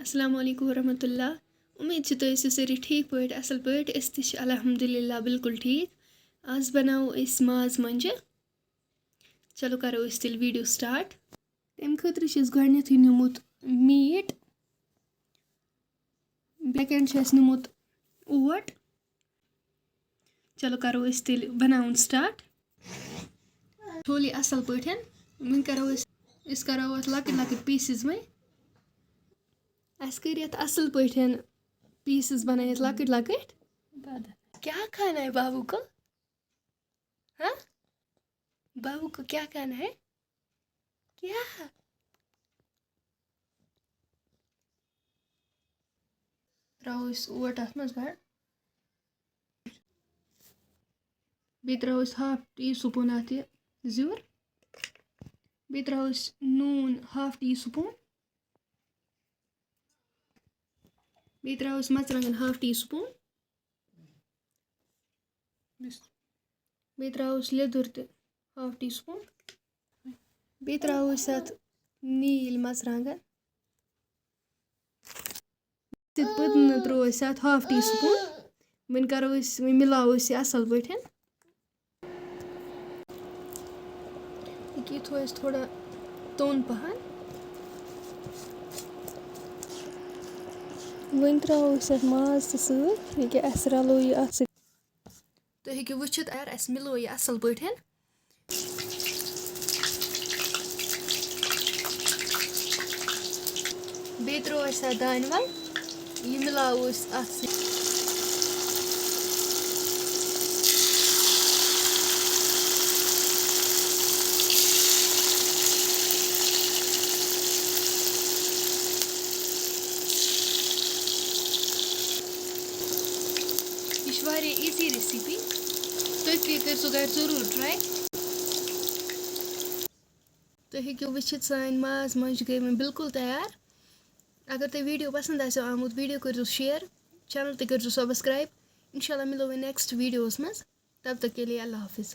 अस्सलाम वालेकुम वरहमतुल्लाह। उम्मीद छ तुम सारी ठीक पट असल पट अल्हम्दुलिल्लाह बिल्कुल ठीक। आज बनाओ इस माज मंजे। चलो करो इस तेल वीडियो स्टार्ट। तम खतर गथी निमुत मीट बेकेंड निमुत ओट। चलो करो इस तेल बनाउन स्टार्ट। छोली असल पटन वन करो लकट लकट पीसेस में असल पटन पीसेस बनाए लकट लकट। क्या खाना है बाबू को? हाँ, बाबू को क्या खाना है? क्या त्रो ओट अत मज बड़ बे त्रो हाफ टी स्पून अत जुर बे त्रो नून हाफ टी स्पून बे त्रो मरचांगन हाफ टी स्पून बे त्रो लेदुर त हाफ टी स्पून बे त्रो अत नील मरचांगन पुदन त्रो अत हाफ टी स्पून। वन करो वन मिलाओ यह असल पटन। ये थो थोड़ा तोन पहन वन त्रो माज त रलो यह तुम हेकु वुचित अगर अस मिलो यह असल पटन। बे त्रो अत दान वल यह मिलाओ अत यह इजी रेसिपी तुम कर घर जरूर ट्राई। तुम हेकु वुचित सान माज मंज गई बिल्कुल तैयार। अगर तुम वीडियो पसंद आमुत वीडियो करो शेयर चैनल ते करो सब्सक्राइब। इंशाल्लाह मिलो नेक्स्ट वीडियोस मज। तब तक के लिए अल्लाह हाफिज़।